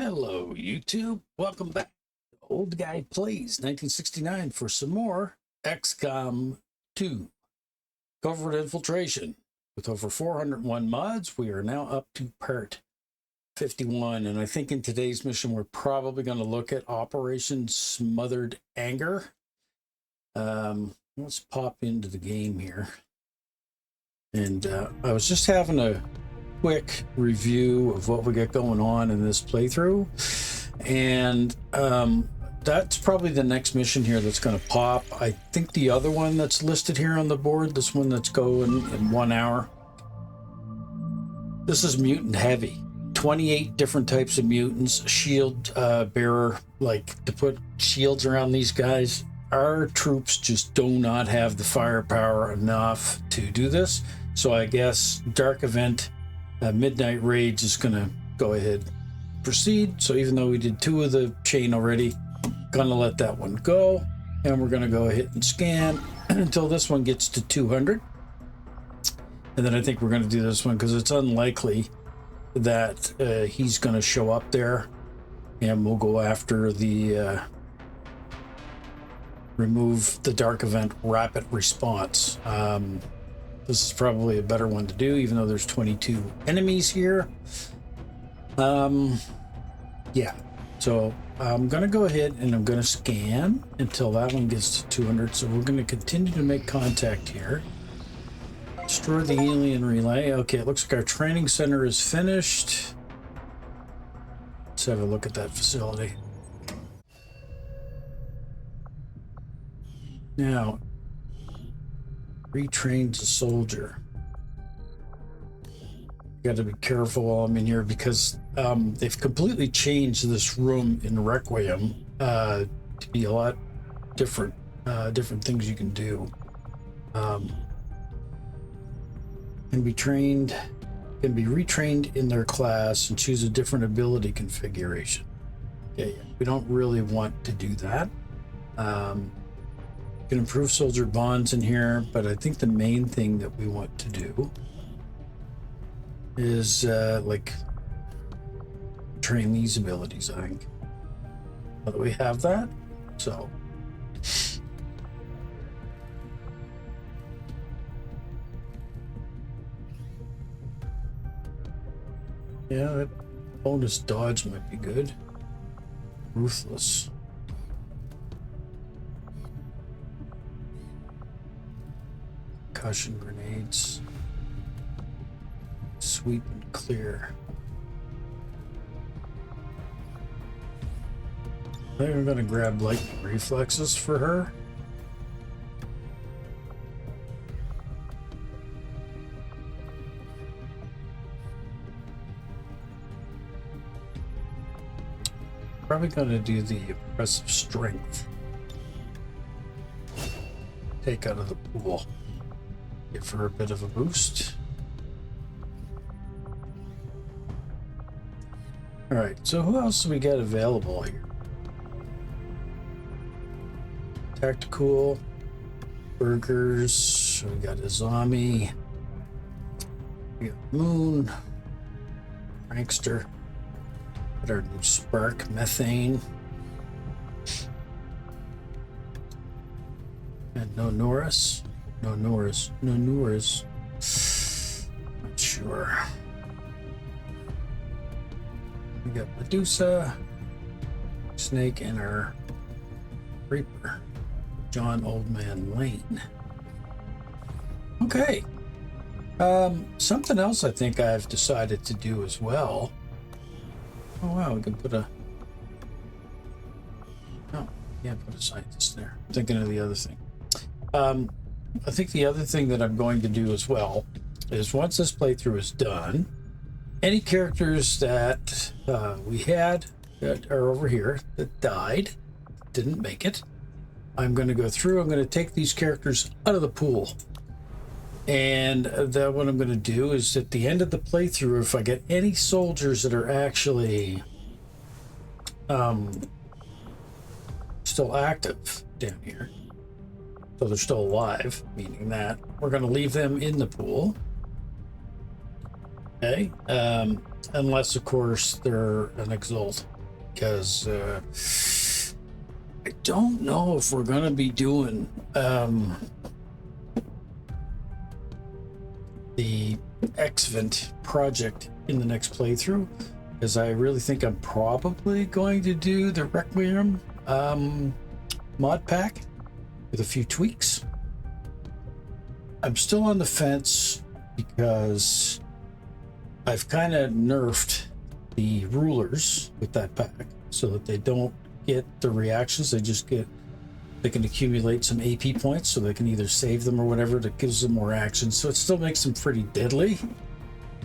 Hello, YouTube. Welcome back to Old Guy Plays 1969 for some more XCOM 2 Covert Infiltration. With over 401 mods, we are now up to part 51. And I think in today's mission, we're probably going to look at Operation Smothered Anger. Let's pop into the game here. And I was just having a quick review of what we got going on in this playthrough, and that's probably the next mission here that's going to pop. I think the other one that's listed here on the board, this one that's going in 1 hour, this is mutant heavy. 28 different types of mutants, shield bearer, like to put shields around these guys. Our troops just do not have the firepower enough to do this, so I guess Dark Event Midnight Rage is going to go ahead and proceed. So even though we did 2 of the chain already, going to let that one go, and we're going to go ahead and scan until this one gets to 200, and then I think we're going to do this one because it's unlikely that he's going to show up there, and we'll go after the remove the Dark Event rapid response. This is probably a better one to do, even though there's 22 enemies here. Yeah, so I'm going to go ahead and I'm going to scan until that one gets to 200. So we're going to continue to make contact here. Destroy the alien relay. Okay, it looks like our training center is finished. Let's have a look at that facility. Now, retrains a soldier. Got to be careful while I'm in here because they've completely changed this room in Requiem to be a lot different things you can do. Can be retrained in their class and choose a different ability configuration. Okay, we don't really want to do that. Can improve soldier bonds in here, but I think the main thing that we want to do is like train these abilities, I think. Now that we have that, so yeah, that bonus dodge might be good. Ruthless. Concussion grenades. Sweep and clear. I think I'm going to grab lightning reflexes for her. Probably going to do the oppressive strength. Take out of the pool. Give her a bit of a boost. All right, so who else do we got available here? Tactical, burgers. We got Izami. We got Moon, Prankster. Got our new Spark, Methane, and no Norris. No Norris. Not sure. We got Medusa, Snake, and our Reaper, John Oldman Lane. Okay. Something else I think I've decided to do as well. Oh wow, we can put a... Oh, yeah, put a scientist there. I'm thinking of the other thing. I think the other thing that I'm going to do as well is once this playthrough is done, any characters that we had that are over here that died, didn't make it, I'm going to go through, I'm going to take these characters out of the pool. And then what I'm going to do is at the end of the playthrough, if I get any soldiers that are actually still active down here, so they're still alive, meaning that we're going to leave them in the pool. Okay, unless of course they're an exalt. because I don't know if we're going to be doing the XVent project in the next playthrough, because I really think I'm probably going to do the Requiem mod pack with a few tweaks. I'm still on the fence because I've kind of nerfed the rulers with that pack so that they don't get the reactions. They can accumulate some AP points so they can either save them or whatever. That gives them more action, so it still makes them pretty deadly.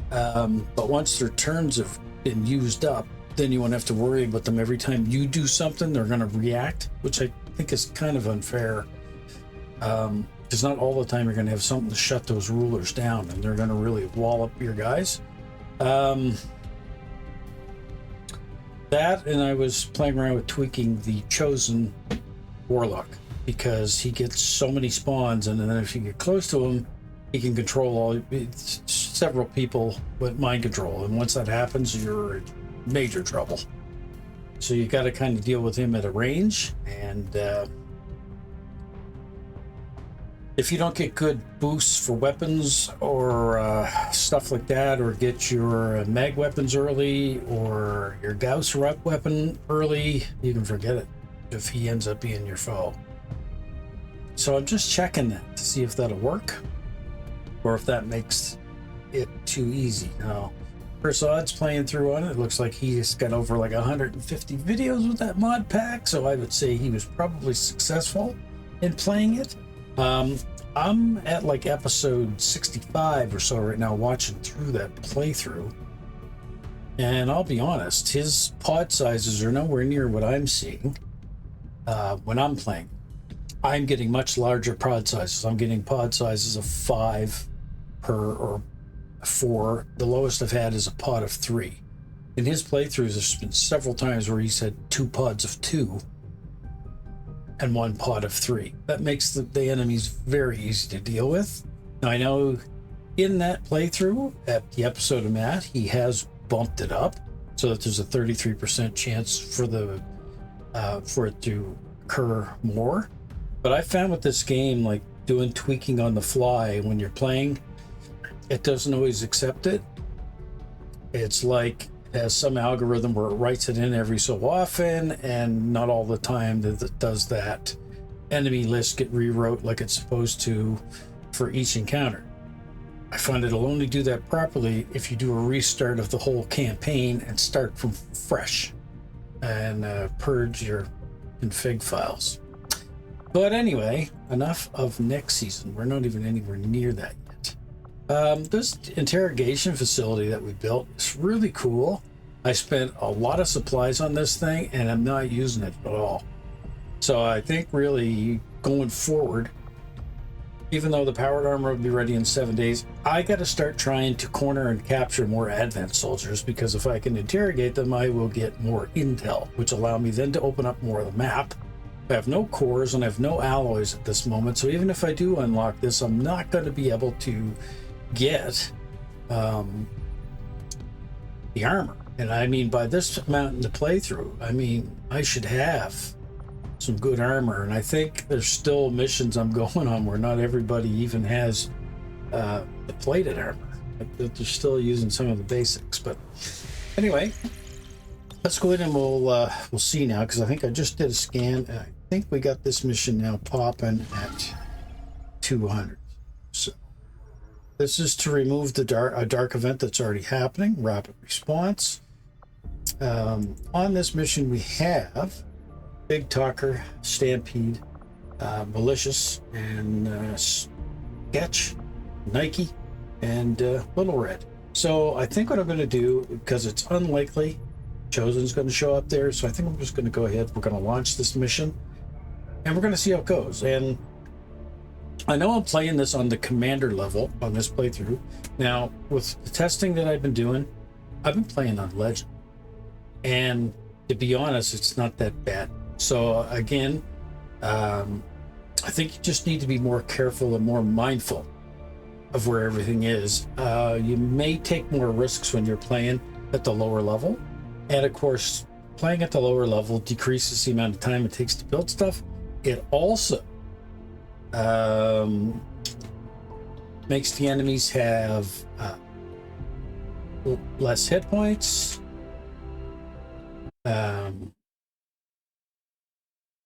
But once their turns have been used up, then you won't have to worry about them. Every time you do something, they're going to react, which I think is kind of unfair. Because not all the time you're going to have something to shut those rulers down, and they're going to really wallop your guys. That, and I was playing around with tweaking the Chosen Warlock, because he gets so many spawns, and then if you get close to him, he can control several people with mind control, and once that happens, you're in major trouble. So you got to kind of deal with him at a range, and if you don't get good boosts for weapons or stuff like that, or get your mag weapons early or your Gauss rock weapon early, you can forget it if he ends up being your foe. So I'm just checking that to see if that'll work, or if that makes it too easy. Now, Persaud's playing through on it. It looks like he's got over like 150 videos with that mod pack, so I would say he was probably successful in playing it. I'm at like episode 65 or so right now, watching through that playthrough, and I'll be honest, his pod sizes are nowhere near what I'm seeing when I'm playing. I'm getting much larger pod sizes. I'm getting pod sizes of 5 per or 4. The lowest I've had is a pod of 3. In his playthroughs, there's been several times where he's had 2 pods of 2 and 1 pod of 3. That makes the enemies very easy to deal with. Now, I know in that playthrough, at the episode of Matt, he has bumped it up so that there's a 33% chance for it to occur more. But I found with this game, like doing tweaking on the fly when you're playing, it doesn't always accept it. It's like it has some algorithm where it writes it in every so often, and not all the time that it does that enemy list get rewrote like it's supposed to for each encounter. I find it'll only do that properly if you do a restart of the whole campaign and start from fresh and purge your config files. But anyway, enough of next season. We're not even anywhere near that yet. This interrogation facility that we built is really cool. I spent a lot of supplies on this thing, and I'm not using it at all. So I think really going forward, even though the powered armor will be ready in 7 days, I got to start trying to corner and capture more advent soldiers, because if I can interrogate them, I will get more intel, which allow me then to open up more of the map. I have no cores and I have no alloys at this moment, so even if I do unlock this, I'm not going to be able to get the armor. And I mean, by this amount in the playthrough, I mean, I should have some good armor. And I think there's still missions I'm going on where not everybody even has the plated armor. They're still using some of the basics. But anyway, let's go ahead and we'll see now, because I think I just did a scan, and I think we got this mission now popping at 200. So this is to remove the dark event that's already happening, rapid response. On this mission we have Big Talker, Stampede, Malicious, and Sketch, Nike, and Little Red. So I think what I'm going to do, because it's unlikely Chosen's going to show up there, so I think I'm just going to go ahead. We're going to launch this mission, and we're going to see how it goes. And I know I'm playing this on the commander level on this playthrough. Now, with the testing that I've been doing, I've been playing on Legend, and to be honest, it's not that bad. So again, I think you just need to be more careful and more mindful of where everything is. You may take more risks when you're playing at the lower level. And of course, playing at the lower level decreases the amount of time it takes to build stuff. It also makes the enemies have less hit points.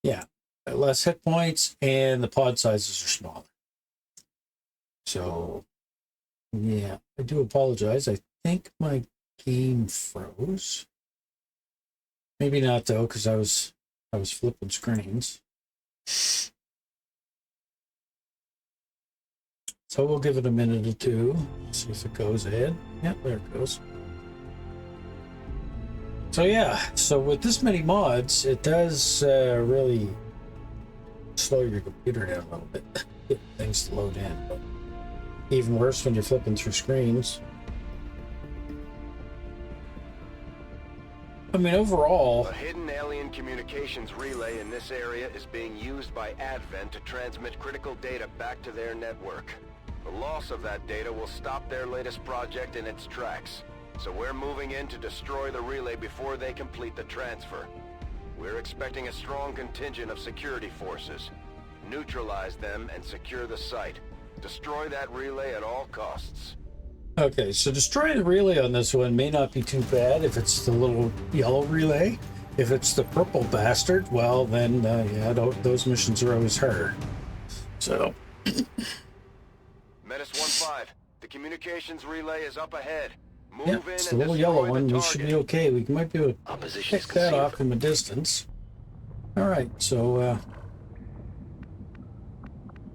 Yeah, less hit points, and the pod sizes are smaller. So, yeah, I do apologize. I think my game froze. Maybe not though, because I was flipping screens. So we'll give it a minute or two. See if it goes ahead. Yeah, there it goes. So yeah, so with this many mods, it does really slow your computer down a little bit. Get things to load in. But even worse when you're flipping through screens. I mean, overall... A hidden alien communications relay in this area is being used by Advent to transmit critical data back to their network. The loss of that data will stop their latest project in its tracks. So we're moving in to destroy the relay before they complete the transfer. We're expecting a strong contingent of security forces. Neutralize them and secure the site. Destroy that relay at all costs. Okay, so destroying the relay on this one may not be too bad if it's the little yellow relay. If it's the purple bastard, well then, yeah, those missions are always harder. So... Menace 1-5, the communications relay is up ahead. Move yeah, in it's the and little yellow one. the We should be okay. We might be able to pick that off from a distance. All right, so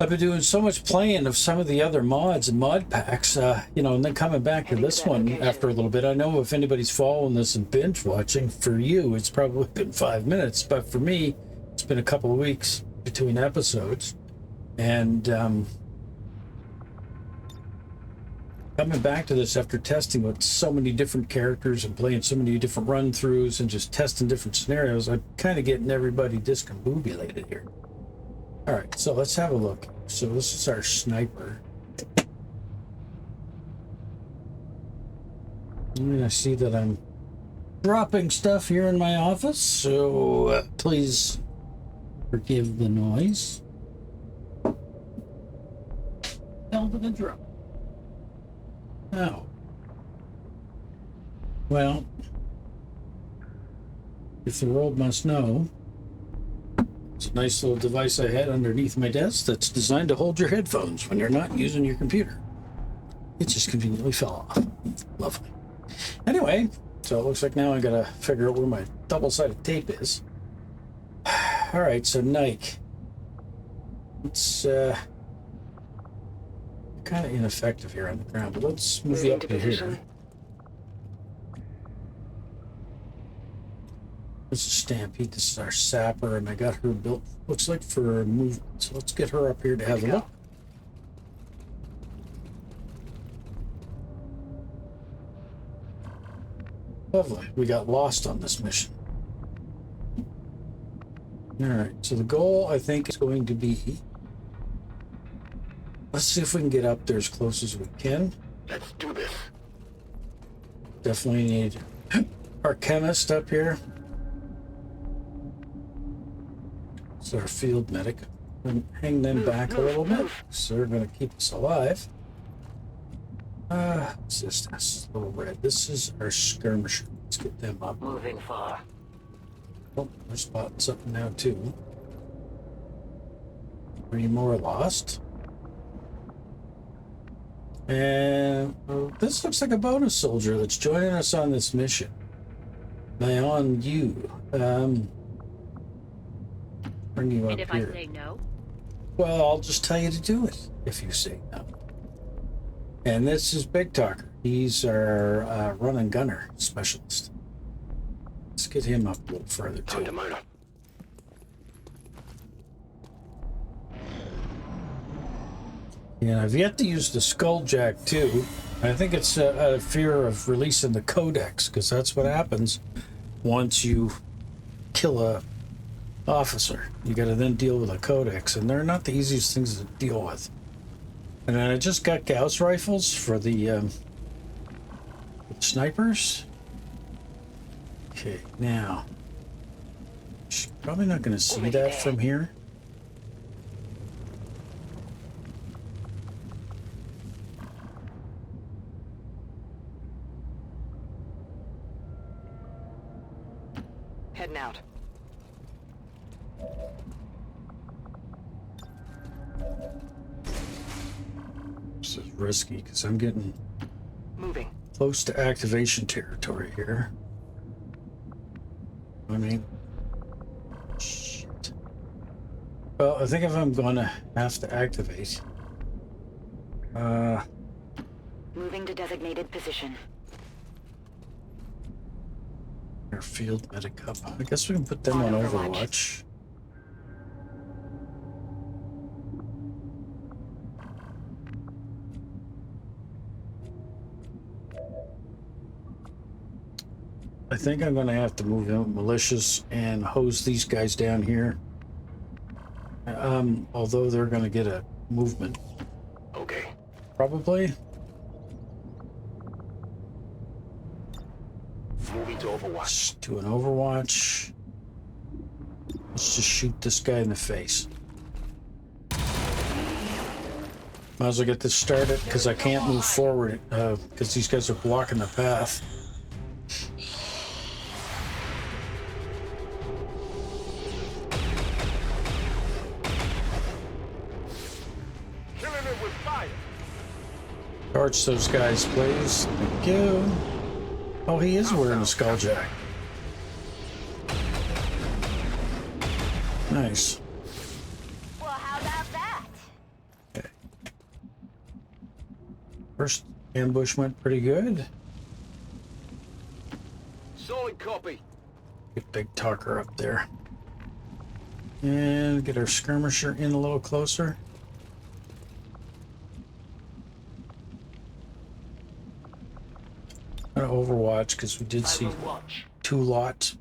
I've been doing so much playing of some of the other mods and mod packs, you know, and then coming back to this one after a little bit. I know if anybody's following this and binge watching, for you, it's probably been 5 minutes, but for me, it's been a couple of weeks between episodes. And coming back to this after testing with so many different characters and playing so many different run-throughs and just testing different scenarios, I'm kind of getting everybody discombobulated here. All right, so let's have a look. So this is our sniper. And I see that I'm dropping stuff here in my office, so please forgive the noise. Hell to the drum. Oh. Well, if the world must know, it's a nice little device I had underneath my desk that's designed to hold your headphones when you're not using your computer. It just conveniently fell off. Lovely. Anyway, so it looks like now I gotta figure out where my double-sided tape is. All right, so Nike. It's kind of ineffective here on the ground, but let's move you up to here. This is Stampede. This is our sapper, and I got her built, looks like, for movement. So let's get her up here to have a look. Lovely. We got lost on this mission. All right. So the goal, I think, is going to be... Let's see if we can get up there as close as we can. Let's do this. Definitely need our chemist up here. It's our field medic. And hang them back a little bit, so they're going to keep us alive. What's this? That's a little red. This is our skirmisher. Let's get them up. Moving far. Oh, we're spotting something now too. 3 more lost. And this looks like a bonus soldier that's joining us on this mission. Beyond you. Bring you up and if here. I say no? Well, I'll just tell you to do it if you say no. And this is Big Talker. He's our run and gunner specialist. Let's get him up a little further too. And I've yet to use the Skulljack too. I think it's a fear of releasing the codex, because that's what happens once you kill a officer. You got to then deal with a codex, and they're not the easiest things to deal with. And then I just got Gauss rifles for the snipers. Okay, now Probably not going to see that from here. Heading out. This is risky because I'm getting Moving. close to activation territory here. I mean, shit. Well, I think if I'm gonna have to activate, Moving to designated position. airfield medic up. I guess we can put them on Overwatch. I think I'm gonna have to move in militias and hose these guys down here. Although they're gonna get a movement. Okay. Probably. Moving to Overwatch. Let's do an Overwatch. Let's just shoot this guy in the face. Might as well get this started because I can't move forward because these guys are blocking the path. Killing it with fire. Charge those guys, please. Thank you. Oh, he is wearing a skulljack. Nice. Well, how about that? Okay. First ambush went pretty good. Solid copy. Get Big Talker up there. And get our skirmisher in a little closer. Overwatch because we did see two lost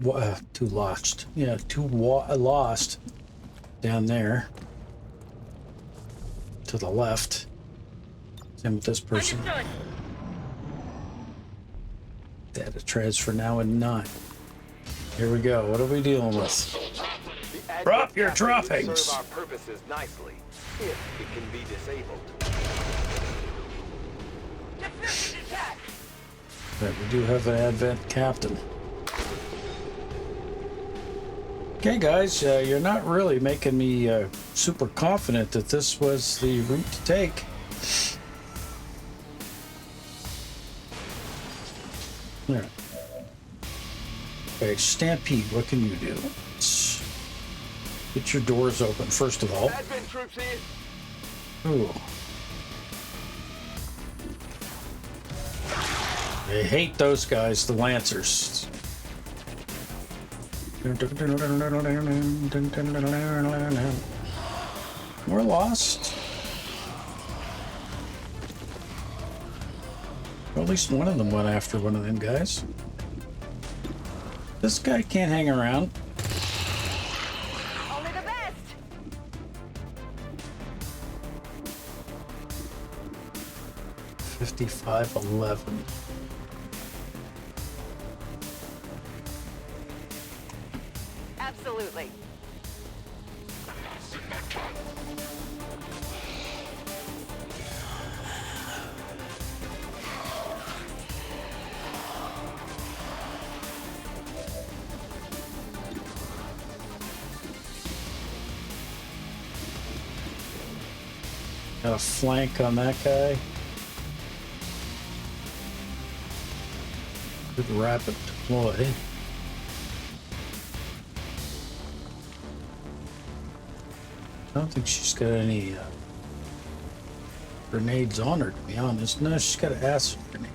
down there to the left. Same with this person. Data transfer now in 9. Here we go. What are we dealing with? Drop your droppings. Serve our purposes nicely, if it can be disabled. But we do have an Advent captain. Okay, guys, you're not really making me super confident that this was the route to take. There. Okay, Stampede, what can you do? Let's get your doors open, first of all. Advent troops here. Ooh. I hate those guys, the Lancers. We're lost. Well, at least one of them went after one of them guys. This guy can't hang around. Only the best. $55.11. Absolutely. Got a flank on that guy. Good rapid deploy. I don't think she's got any grenades on her, to be honest. No, she's got an acid grenade.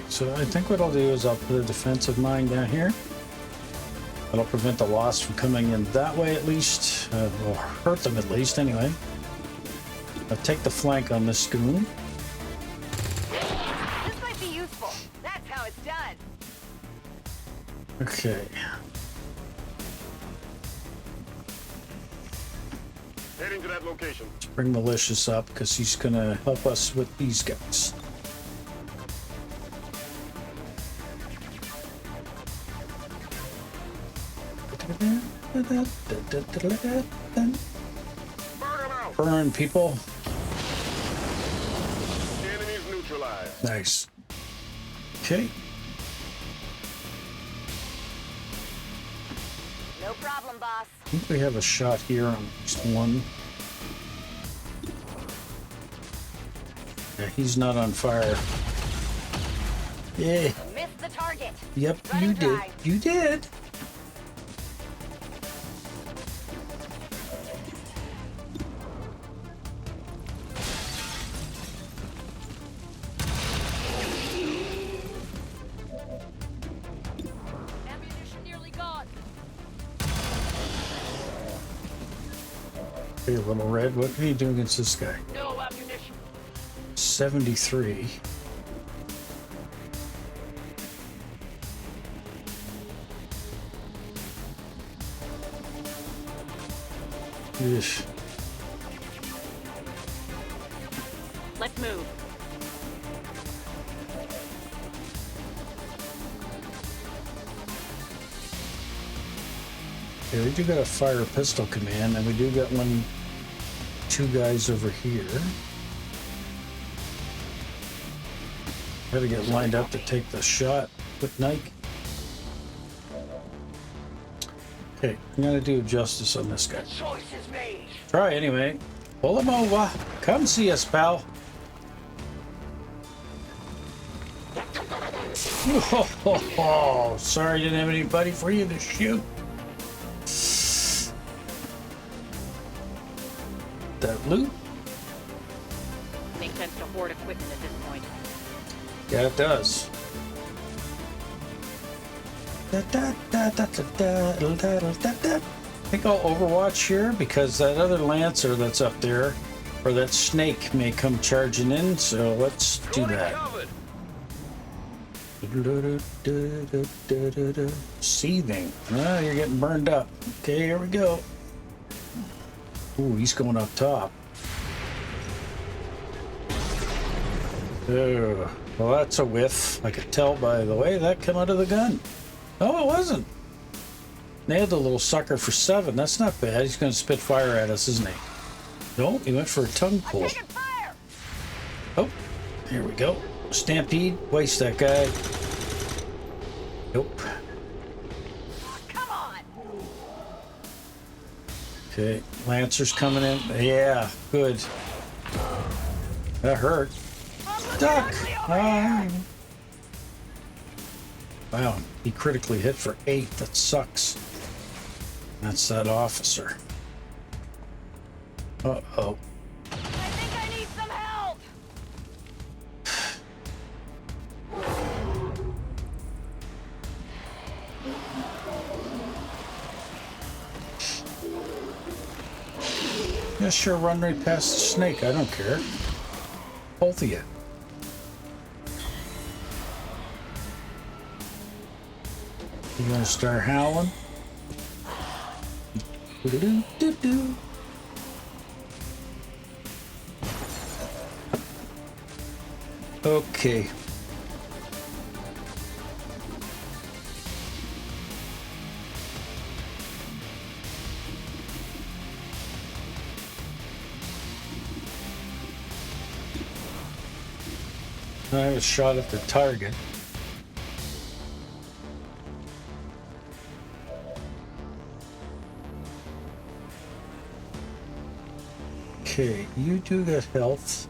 So I think what I'll do is I'll put a defensive mine down here. That'll prevent the loss from coming in that way at least. Or hurt them at least anyway. I'll take the flank on this goon. This might be useful. That's how it's done. Okay. Heading to that location. Let's bring Malicious up because he's gonna help us with these guys. Burn them out. Burn people. Enemies neutralized. Nice. Okay. No problem, boss. I think we have a shot here on at least one. Yeah, he's not on fire. Yeah. Missed the target. Yep, Running you did. dry. You did. Ammunition nearly gone. Hey, little red, what are you doing against this guy? No ammunition. 73. Ish. Let's move. Okay, we do got a fire pistol command, and we do got two guys over here. Gotta get lined up to take the shot with Nike. Okay, I'm gonna do justice on this guy. Choice is made. Try anyway. Pull him over. Come see us, pal. Oh, sorry, didn't have anybody for you to shoot. That loot? Makes sense to hoard equipment at this point. Yeah, it does. I think I'll Overwatch here because that other Lancer that's up there, or that snake, may come charging in, so let's do that. Seething. Ah, you're getting burned up. Okay, here we go. Ooh, he's going up top. Oh, well, that's a whiff. I could tell by the way that came out of the gun. No, it wasn't. Nailed the little sucker for 7. That's not bad. He's going to spit fire at us, isn't he? No, he went for a tongue pull. Fire! Oh, here we go. Stampede. Waste that guy. Nope. Come on! Okay, Lancer's coming in. Yeah, good. That hurt. Duck! Ah. Wow, he critically hit for 8. That sucks. That's that officer. Uh-oh. I think I need some help! Yeah, sure, run right past the snake. I don't care. Both of you. You gonna start howling? Do-do-do-do-do. Okay. I was shot at the target. Okay, you do got health.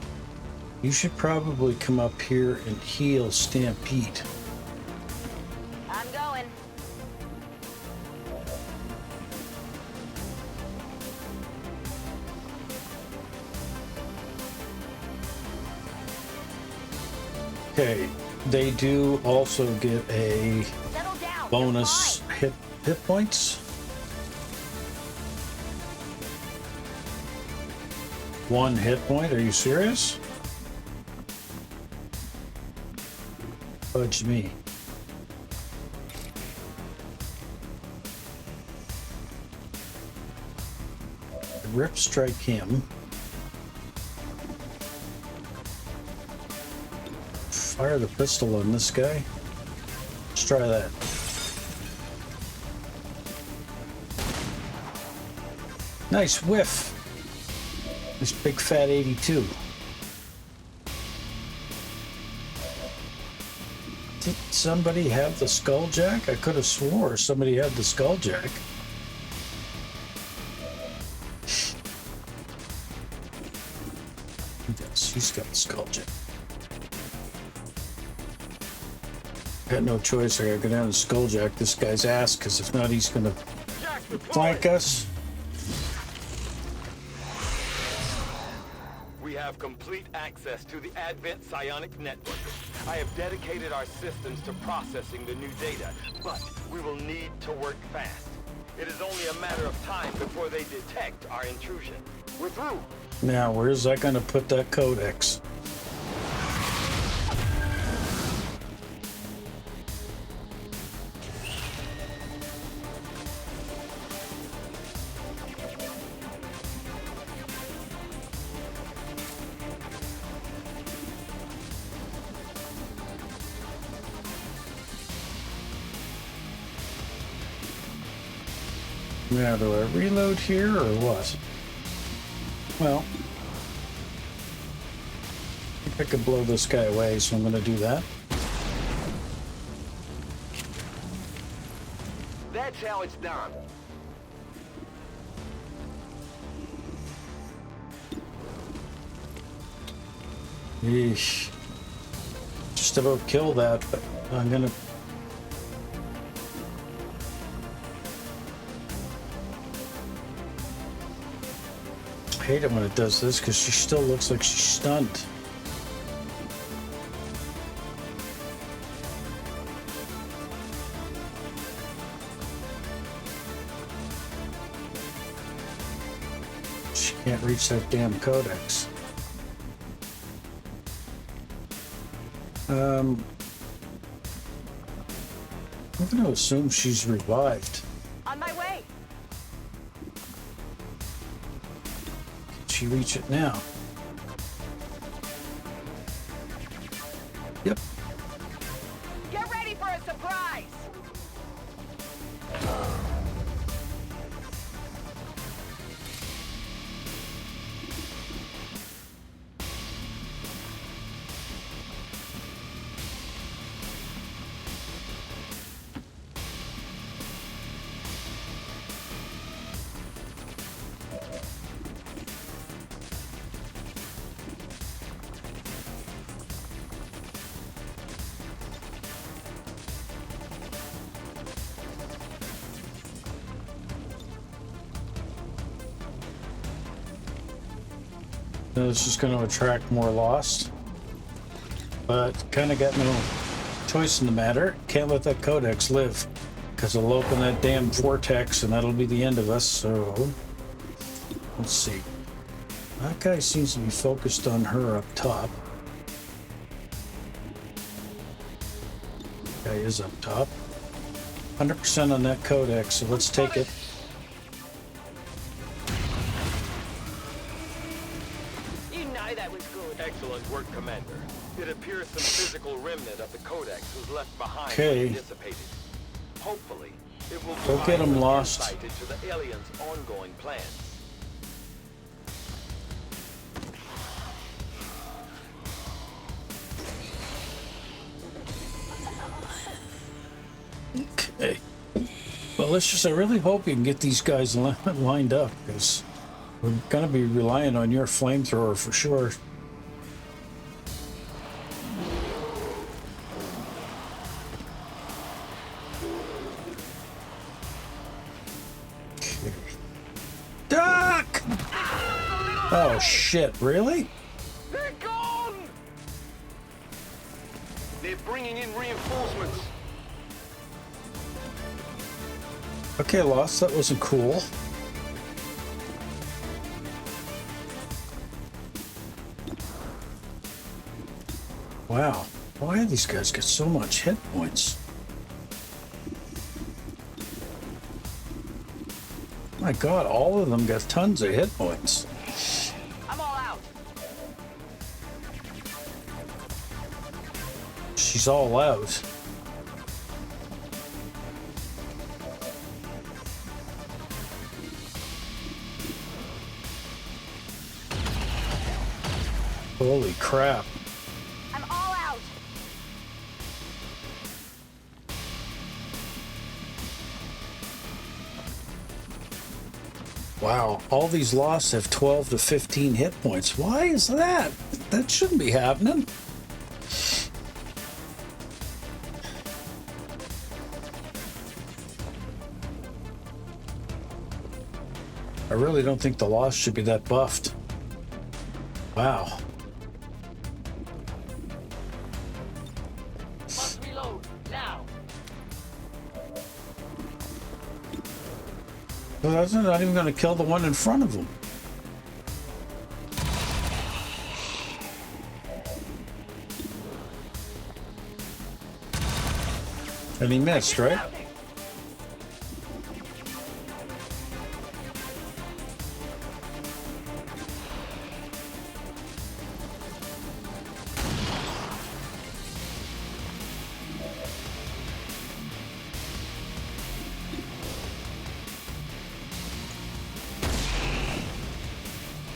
You should probably come up here and heal Stampede. I'm going. Okay, they do also get a Settle down. bonus Fine. hit points. 1 hit point, are you serious? Fudge me. Rip strike him. Fire the pistol on this guy. Let's try that. Nice whiff. This big fat 82. Did somebody have the skulljack? I could have swore somebody had the skulljack. Yes, he's got the skulljack. Got no choice. I gotta go down and skulljack this guy's ass, because if not, he's gonna flank us. We have complete access to the Advent psionic network. I have dedicated our systems to processing the new data, but we will need to work fast. It is only a matter of time before they detect our intrusion. We're through. Now, where's that gonna put that codex? Now, do I reload here or what? Well, I think I could blow this guy away, so I'm going to do that. That's how it's done. Yeesh. Just about killed that, but I'm going to... I hate it when it does this, because she still looks like she's stunned. She can't reach that damn codex. I'm going to assume she's revived. On my way. She reach it now? Yep. Get ready for a surprise. This is going to attract more lost, but kind of got no choice in the matter. Can't let that codex live, because it'll open that damn vortex and that'll be the end of us. So let's see. That guy seems to be focused on her up top. Guy is up top. 100% on that codex, so let's take it. Excellent work, Commander. It appears some physical remnant of the Codex was left behind Okay. when it dissipated. Hopefully, it will Go get 'em, provide Lost. insight into the aliens' ongoing plans. Okay. Well, let's just, I really hope you can get these guys lined up, because we're going to be relying on your flamethrower for sure. Okay. Duck! Oh, shit, really? They're gone! They're bringing in reinforcements. Okay, Lost, that wasn't cool. Wow, why do these guys get so much hit points? My God, all of them got tons of hit points. I'm all out. She's all out. Holy crap. I'm all out. Wow, all these lost have 12 to 15 hit points. Why is that? That shouldn't be happening. I really don't think the lost should be that buffed. Wow. Must reload now. Well, that's not even going to kill the one in front of him. And he missed, right?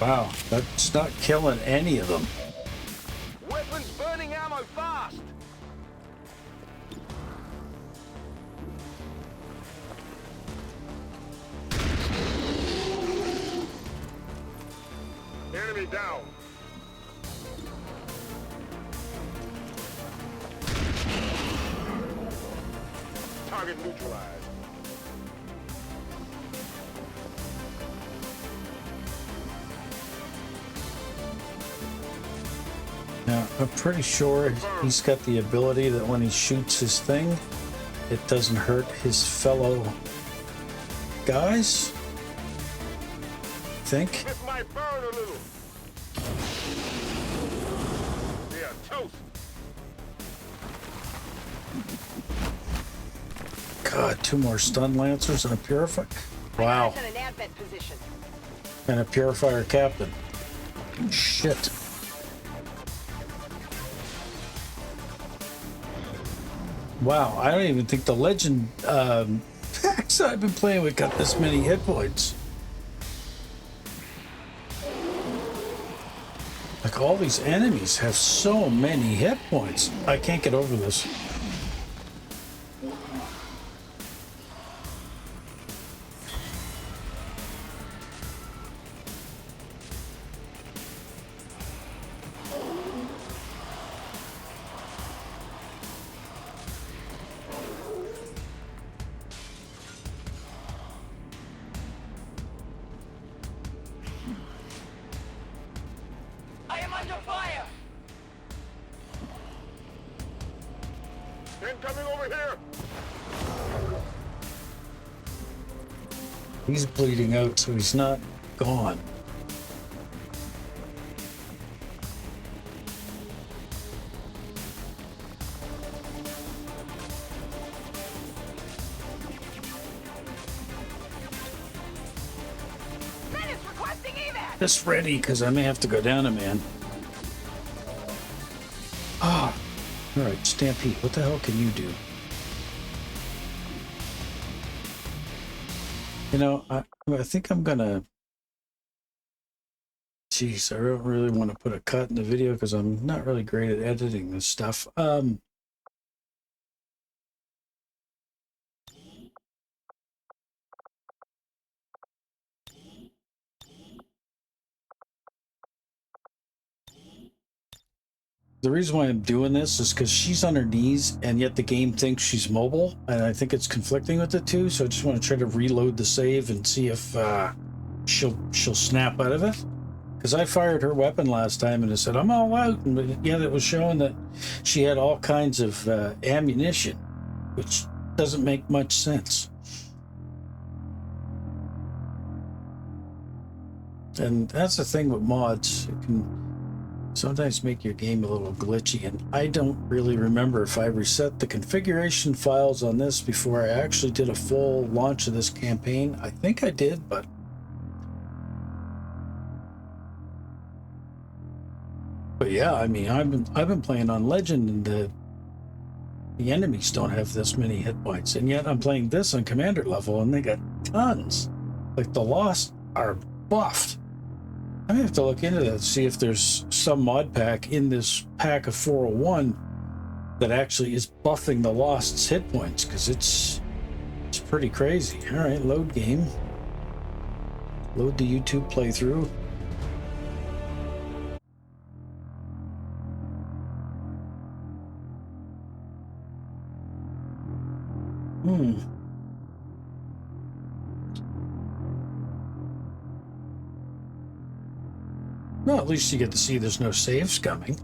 Wow, that's not killing any of them. Weapons burning ammo fast! Enemy down. Target neutralized. Now, I'm pretty sure he's got the ability that when he shoots his thing, it doesn't hurt his fellow guys. I think. This might burn a little. Yeah, toast. God, 2 more stun lancers and a purifier. Wow, In an advent position. and a purifier captain. Shit. Wow, I don't even think the legend packs I've been playing with got this many hit points. Like, all these enemies have so many hit points. I can't get over this. I am under fire. Incoming over here. He's bleeding out, so he's not gone. Menace requesting evac. Just ready, because I may have to go down a man. Ah, all right, Stampede. What the hell can you do? You know, I think I'm gonna. Jeez, I don't really want to put a cut in the video because I'm not really great at editing this stuff. The reason why I'm doing this is because she's on her knees, and yet the game thinks she's mobile, and I think it's conflicting with the two. So I just want to try to reload the save and see if she'll snap out of it. Because I fired her weapon last time, and it said I'm all out, and yet it was showing that she had all kinds of ammunition, which doesn't make much sense. And that's the thing with mods. sometimes make your game a little glitchy, and I don't really remember if I reset the configuration files on this before I actually did a full launch of this campaign. I think I did, but yeah, I mean, I've been playing on Legend, and the enemies don't have this many hit points, and yet I'm playing this on Commander level, and they got tons. Like, the Lost are buffed. I may have to look into that to see if there's some mod pack in this pack of 401 that actually is buffing the Lost's hit points, because it's pretty crazy. All right, load game. Load the YouTube playthrough. Well, at least you get to see there's no saves coming.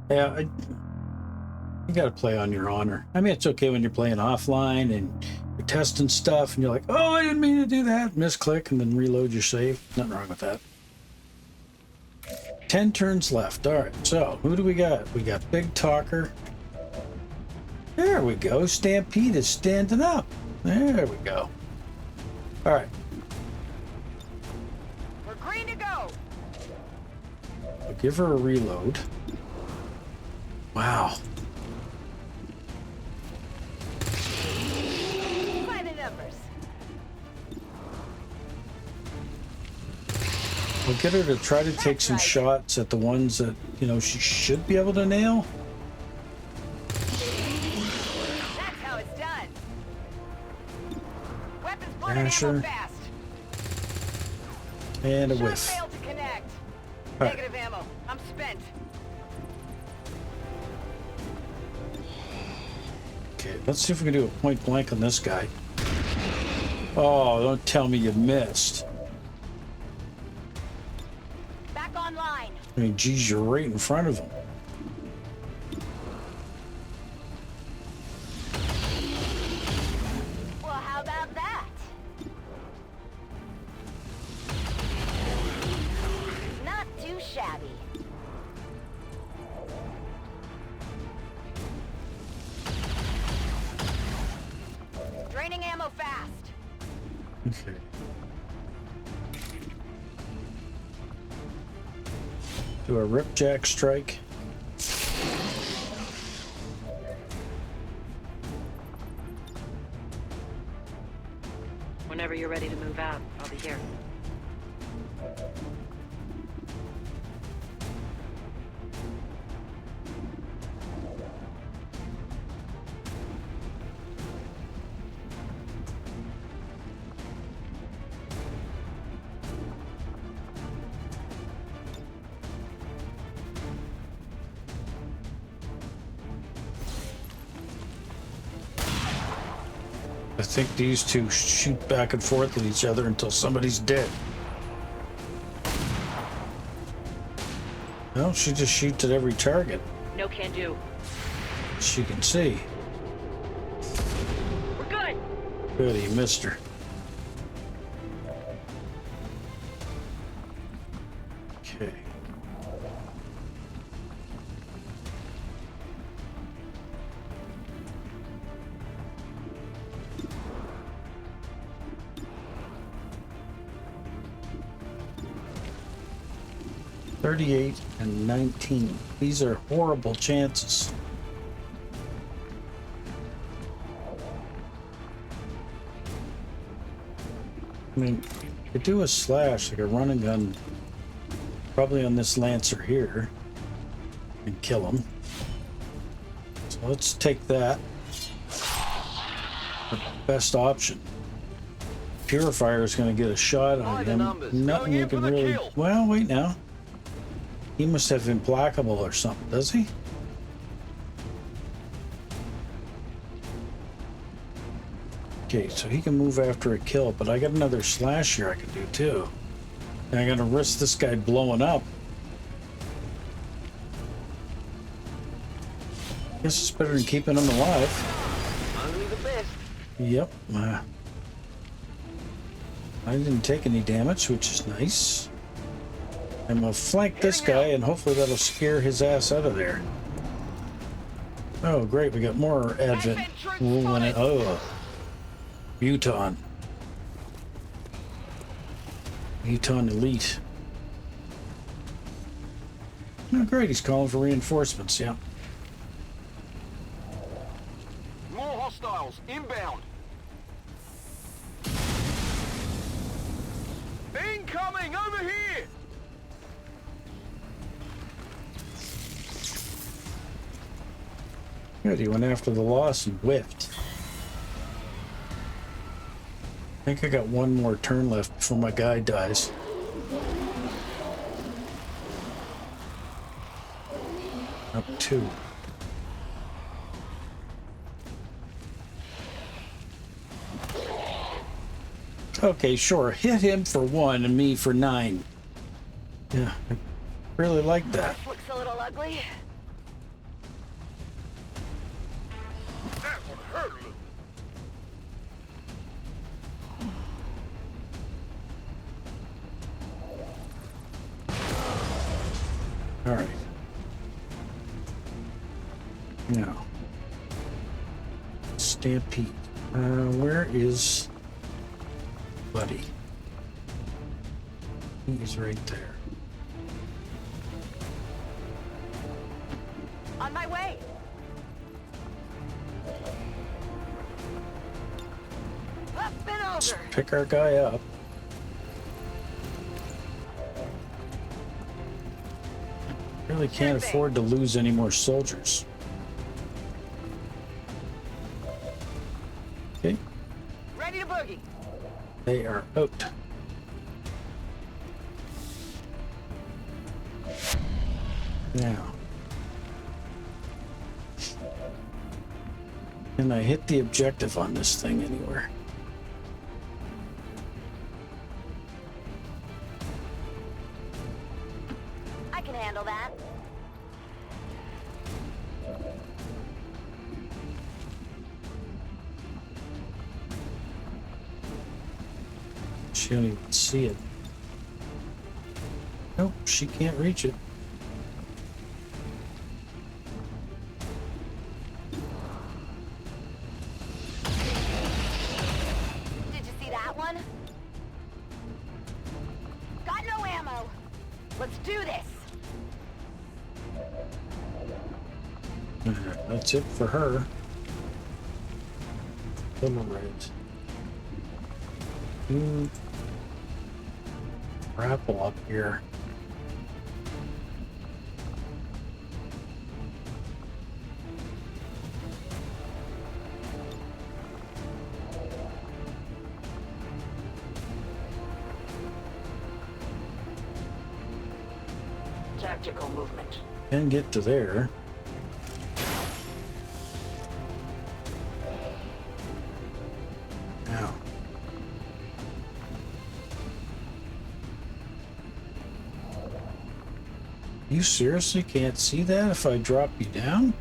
Yeah, you got to play on your honor. I mean, it's okay when you're playing offline and you're testing stuff and you're like, oh, I didn't mean to do that. Misclick and then reload your save. Nothing wrong with that. 10 turns left. All right, so who do we got? We got Big Talker. There we go. Stampede is standing up. There we go. All right. We're green to go. I'll give her a reload. Wow. By the numbers. I'll get her to try to take some shots at the ones that, you know, she should be able to nail. That's how it's done. Weapons blooded Asher. ammo fast. And a Shot whiff. failed to connect. All right. Negative ammo. I'm spent. Okay, let's see if we can do a point blank on this guy. Oh, don't tell me you missed. Back online. I mean, geez, you're right in front of him. Well, how about that? Not too shabby. Draining ammo fast. Okay. Do a ripjack strike. Whenever you're ready to move out, I'll be here. I think these two shoot back and forth at each other until somebody's dead. Well, she just shoots at every target No can do. she can see. We're good. Good, he missed her. Okay. $38 and 19. These are horrible chances. I mean, you could do a slash, like a run and gun, probably on this Lancer here, and kill him. So let's take that. The best option. Purifier is going to get a shot on him. Nothing you can really. Well, wait now. He must have implacable or something, does he? Okay, so he can move after a kill, but I got another slash here I can do too. And I'm gonna risk this guy blowing up. Guess it's better than keeping him alive. Only the best. Yep. I didn't take any damage, which is nice. I'm gonna flank this guy and hopefully that'll scare his ass out of there. Oh, great. We got more Advent rolling in. Oh, Muton. Muton Elite. Oh, great. He's calling for reinforcements. Yeah. More hostiles inbound. Incoming over here. Good. He went after the loss and whiffed. I think I got one more turn left before my guy dies. Up 2. Okay, sure. Hit him for 1 and me for 9. Yeah, I really like that. Looks a little ugly. That one hurt a little. All right. Now, Stampede. Where is Buddy? He's right there. On my way. Up and Let's over. pick our guy up. Really can't afford to lose any more soldiers. Okay, Ready to boogie. they are out. Now, can I hit the objective on this thing anywhere? I can handle that. She don't even see it. Nope, she can't reach it. Did you see that one? Got no ammo. Let's do this. That's it for her. Right. Grapple up here. Tactical movement. Can get to there. Now. You seriously can't see that if I drop you down?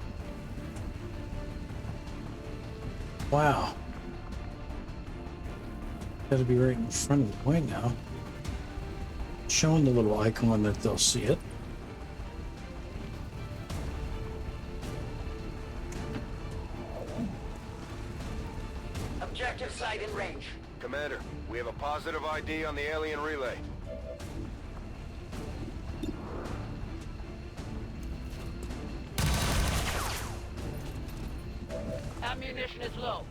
Wow. Gotta be right in front of the wing now. Showing the little icon that they'll see it. Objective sight in range. Commander, we have a positive ID on the alien relay. Ammunition is low.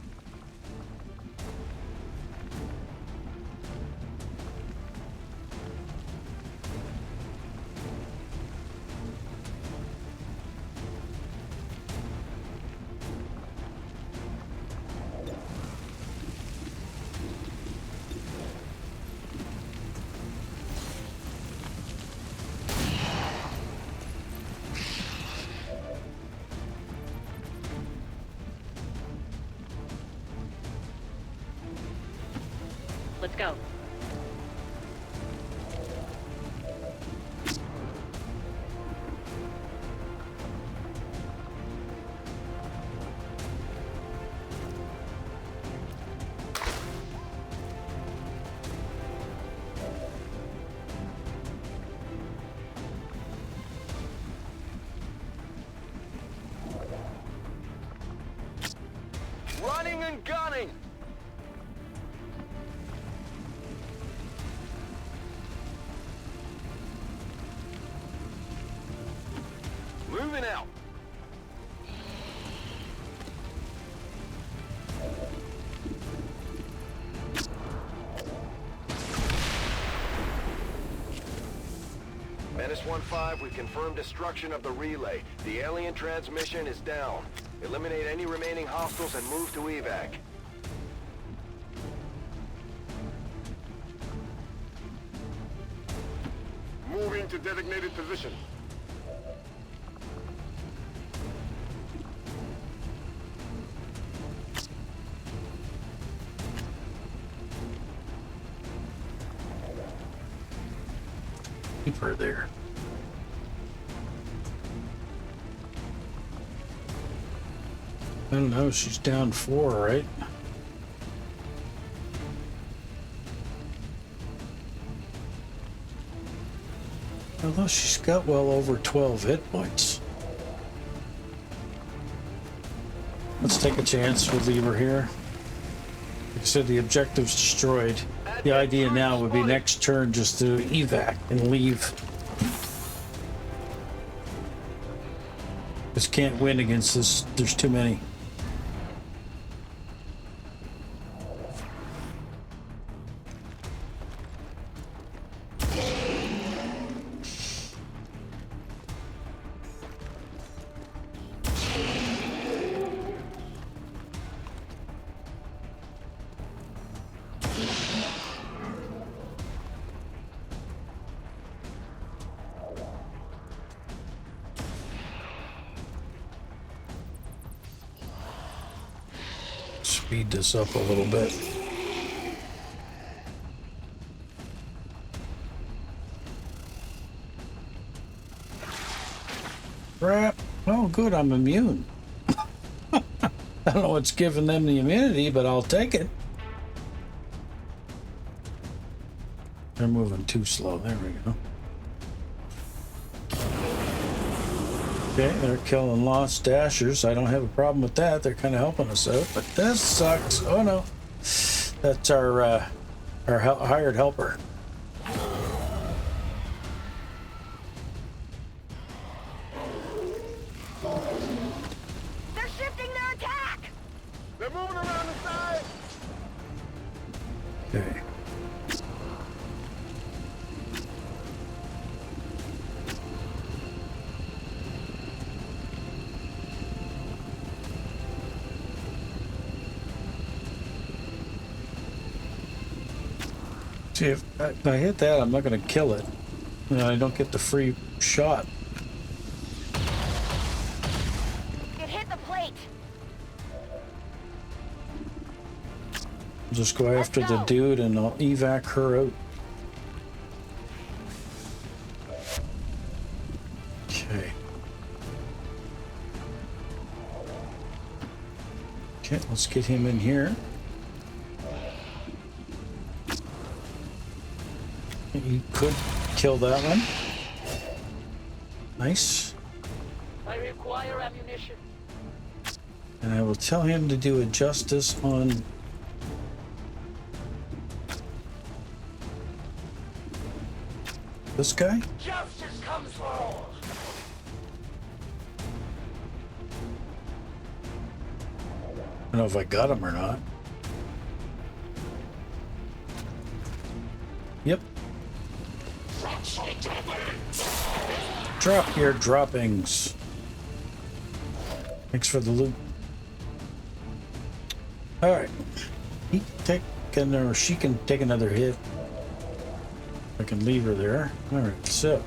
Let's go. moving out. Menace 1-5, we confirmed destruction of the relay. The alien transmission is down. Eliminate any remaining hostiles and move to evac. Moving to designated position. Keep her there. I don't know, she's down 4, right? Although she's got well over 12 hit points. Let's take a chance. We'll leave her here. Like I said, the objective's destroyed. The idea now would be next turn just to evac and leave. Just can't win against this. There's too many. Speed this up a little bit. Crap. Oh, good, I'm immune. I don't know what's giving them the immunity, but I'll take it. They're moving too slow. There we go. Okay, they're killing lost dashers. I don't have a problem with that. They're kind of helping us out, but this sucks. Oh no, that's our hired helper. They're shifting their attack! They're moving around the side. Okay. See, if I hit that, I'm not going to kill it. And I don't get the free shot. It hit the plate! I'll just go after the dude and I'll evac her out. Okay. Okay, let's get him in here. You could kill that one. Nice. I require ammunition. And I will tell him to do a justice on this guy. Justice comes for all. I don't know if I got him or not. Yep. Drop your droppings. Thanks for the loot. Alright. He take or she can take another hit. I can leave her there. Alright, so.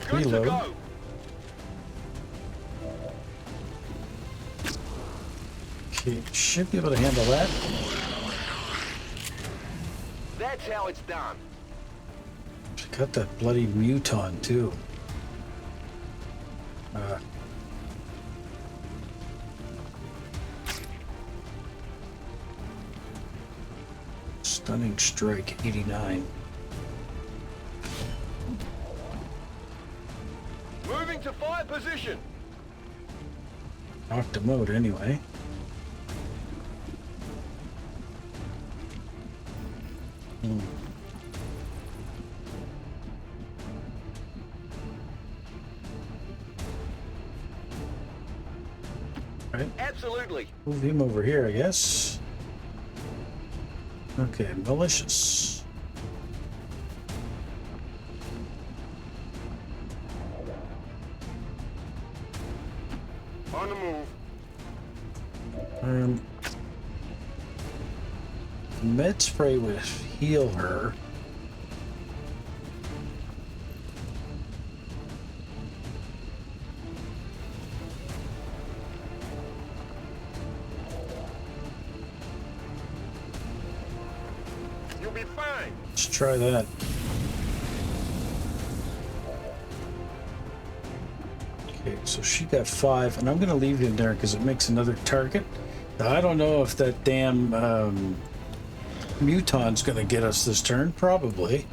Good to Reload. go. Okay, should be able to handle that. That's how it's done. She got that bloody muton too. Stunning strike, 89. Moving to fire position. Knocked him out anyway. Right. Absolutely. Move him over here, I guess. Okay, malicious. On the move. Med spray would heal her. You'll be fine. Let's try that. Okay, so she got 5, and I'm gonna leave him there because it makes another target. Now, I don't know if that damn Muton's gonna get us this turn. Probably,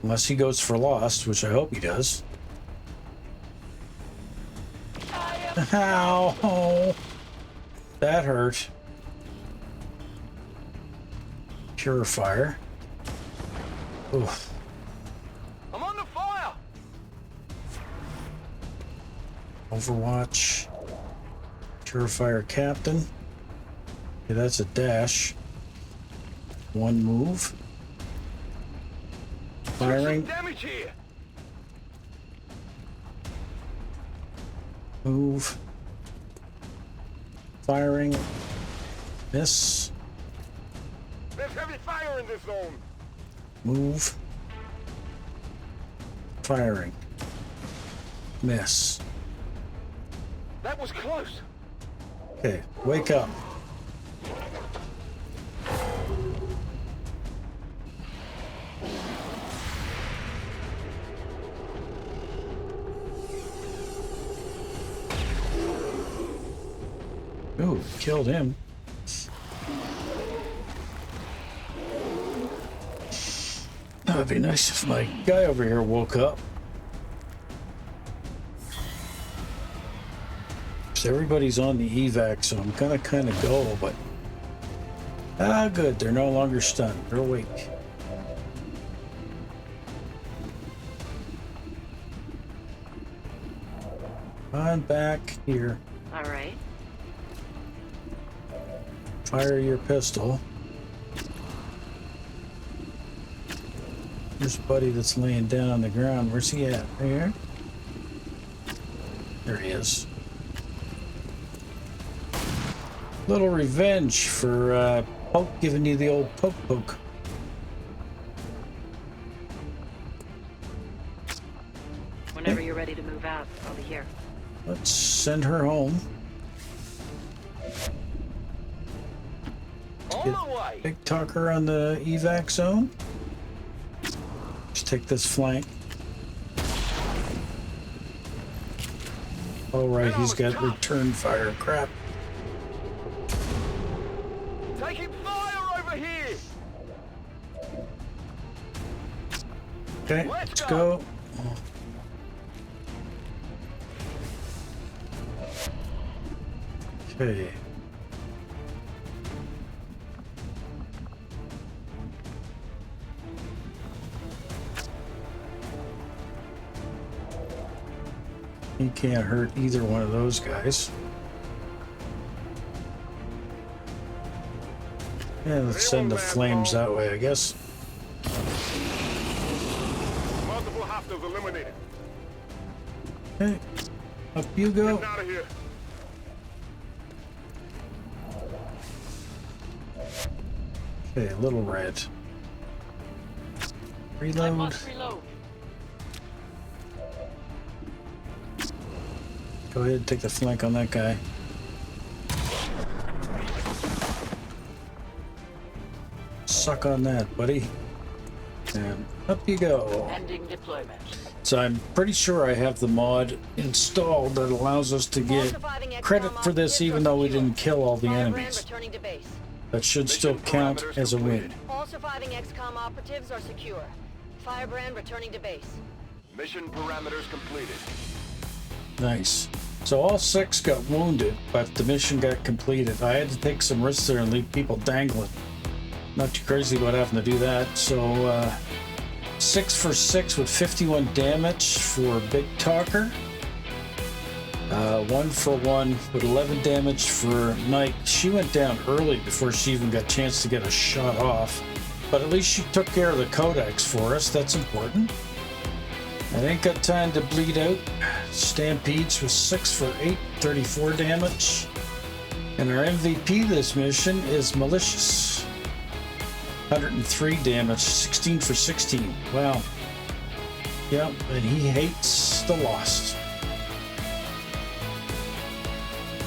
unless he goes for lost, which I hope he does. Ow! Oh, that hurt. Purifier. Oof. I'm on the fire. Overwatch. Purifier Captain. Okay, that's a dash. 1 move. Firing. Some damage here. Move. Firing. Miss. There's heavy fire in this zone. Move. Firing. Miss. That was close. Okay, wake up. Ooh, killed him. That'd be nice if my guy over here woke up. So everybody's on the evac, so I'm gonna kind of go, but good. They're no longer stunned. They're awake. On back here. All right. Fire your pistol. There's a buddy that's laying down on the ground. Where's he at? Right here? There he is. Little revenge for Poke giving you the old poke. Whenever you're ready to move out, I'll be here. Let's send her home. On the way. Big talker on the evac zone. Let's take this flank. All right, he's got return fire. Crap. Taking fire over here. Okay, let's go. Okay. He can't hurt either one of those guys. Yeah, let's send the flames that way, I guess. Multiple hostiles eliminated. Okay, up you go. Getting out of here. Okay, little red. I Reload. must reload. Go ahead and take the flank on that guy. Suck on that, buddy. And up you go. Ending deployment. So I'm pretty sure I have the mod installed that allows us to get credit for this even though we didn't kill all the enemies. Returning to base. That should still count as a win. All surviving XCOM operatives are secure. Firebrand returning to base. Mission parameters completed. Nice. So all 6 got wounded, but the mission got completed. I had to take some risks there and leave people dangling. not too crazy about having to do that. So 6 for 6 with 51 damage for Big Talker. 1 for 1 with 11 damage for Nike. She went down early before she even got a chance to get a shot off. But at least she took care of the codex for us. That's important. I ain't got time to bleed out. Stampedes was 6 for 8, 34 damage. And our MVP this mission is Malicious. 103 damage, 16 for 16. Wow. Yep, and he hates the Lost.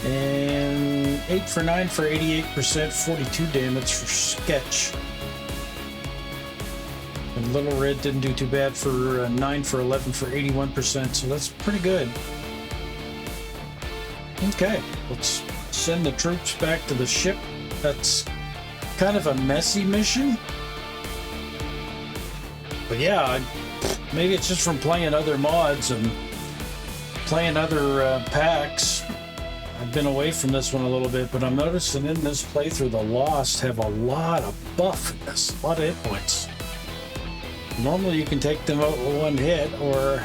And 8 for 9 for 88%, 42 damage for Sketch. And Little Red didn't do too bad for 9 for 11 for 81%, so that's pretty good. Okay, let's send the troops back to the ship. That's kind of a messy mission. But yeah, maybe it's just from playing other mods and playing other packs. I've been away from this one a little bit, but I'm noticing in this playthrough, the Lost have a lot of buff in this, a lot of hit points. Normally you can take them out with one hit, or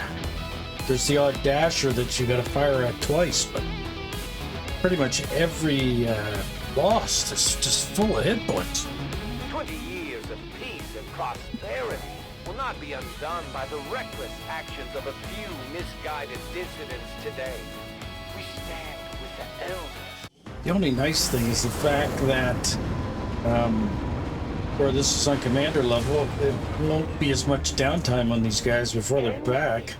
there's the odd dasher that you gotta fire at twice, but pretty much every Lost is just full of hit points. 20 years of peace and prosperity will not be undone by the reckless actions of a few misguided dissidents today. We stand with the elders. The only nice thing is the fact that where this is on commander level, it won't be as much downtime on these guys before they're back.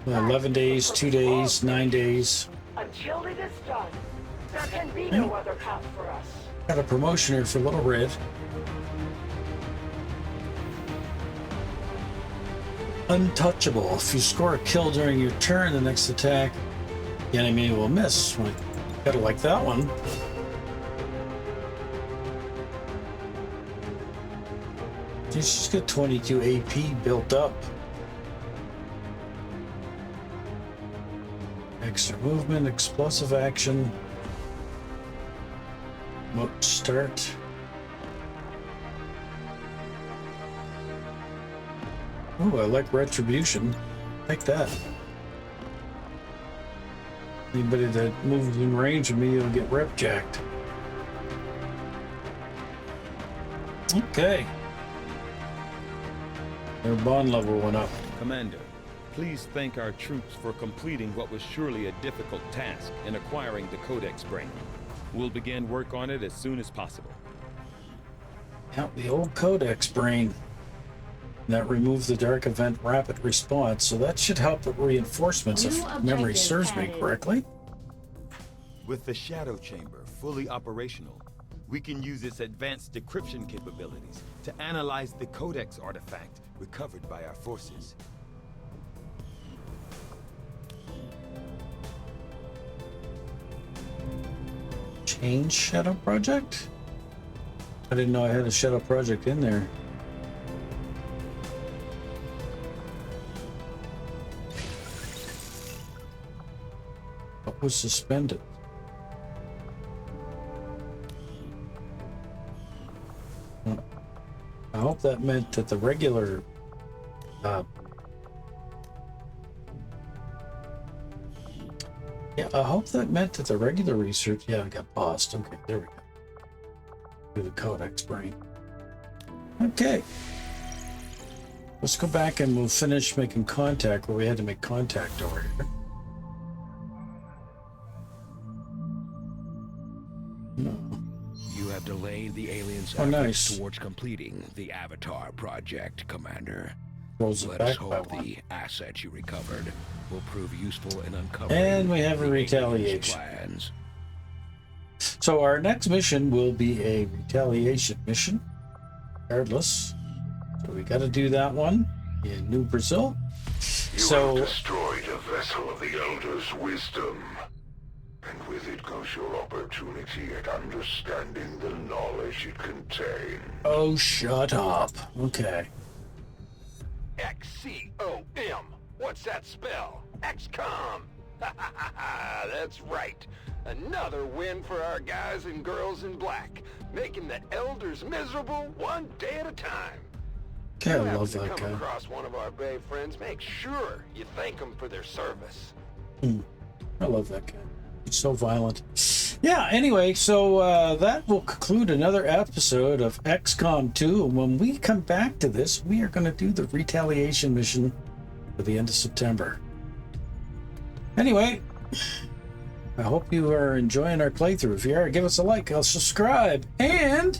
11 days, 2 days, 9 days. Until it is done, there can be no other path for us. Got a promotion here for Little Red. Untouchable. If you score a kill during your turn, the next attack, the enemy will miss. Well, gotta like that one. She's got 22 AP built up. Extra movement, explosive action. Remote start. Oh, I like retribution. Like that. Anybody that moves in range of me will get rep jacked. Okay. Their bond level went up. Commander, please thank our troops for completing what was surely a difficult task in acquiring the Codex Brain. We'll begin work on it as soon as possible. Yep, the old Codex Brain. That removed the Dark Event Rapid Response, so that should help with reinforcements if memory serves me correctly. With the Shadow Chamber fully operational, we can use its advanced decryption capabilities to analyze the Codex artifact recovered by our forces. Change Shadow Project? I didn't know I had a Shadow Project in there. What was suspended? I hope that meant that the regular yeah, I hope that meant that the regular research, yeah, I got paused. Okay, there we go. Do the Codex Brain. Okay. Let's go back and we'll finish making contact where we had to make contact over here. No. You have delayed the aliens' nice. towards completing the Avatar project, Commander. Rolls it Let back us hope by one. the assets you recovered will prove useful in uncovering. And we have a the retaliation. plans. So our next mission will be a retaliation mission, regardless. So we got to do that one in New Brazil. You have destroyed a vessel of the Elder's wisdom. And with it goes your opportunity at understanding the knowledge it contains. Oh, shut up. Okay. XCOM. What's that spell? XCOM. That's right. Another win for our guys and girls in black, making the elders miserable one day at a time. Okay, I If you love happen to that come guy. across one of our brave friends, make sure you thank them for their service. I love that guy. He's so violent. Yeah, anyway, so that will conclude another episode of XCOM 2. And when we come back to this, we are going to do the retaliation mission for the end of September. Anyway, I hope you are enjoying our playthrough. If you are, give us a like, subscribe, and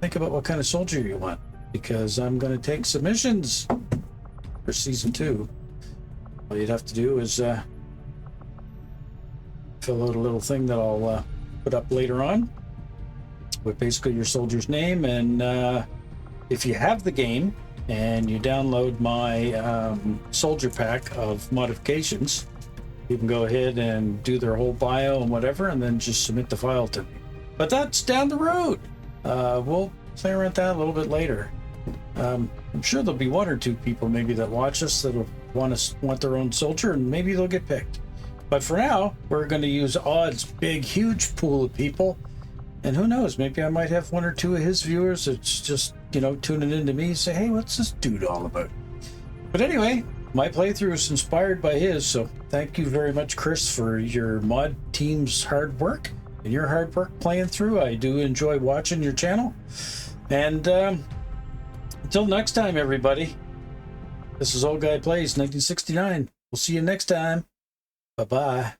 think about what kind of soldier you want, because I'm going to take submissions for Season 2. All you'd have to do is fill out a little thing that I'll put up later on with basically your soldier's name, and if you have the game and you download my soldier pack of modifications, you can go ahead and do their whole bio and whatever, and then just submit the file to me. But that's down the road. We'll play around with that a little bit later. I'm sure there'll be one or two people maybe that watch us that'll want their own soldier, and maybe they'll get picked. But for now, we're going to use Odd's big, huge pool of people. And who knows, maybe I might have one or two of his viewers that's just, tuning into me and say, hey, what's this dude all about? But anyway, my playthrough is inspired by his, so thank you very much, Chris, for your mod team's hard work and your hard work playing through. I do enjoy watching your channel. And until next time, everybody, this is Old Guy Plays 1969. We'll see you next time. Bye-bye.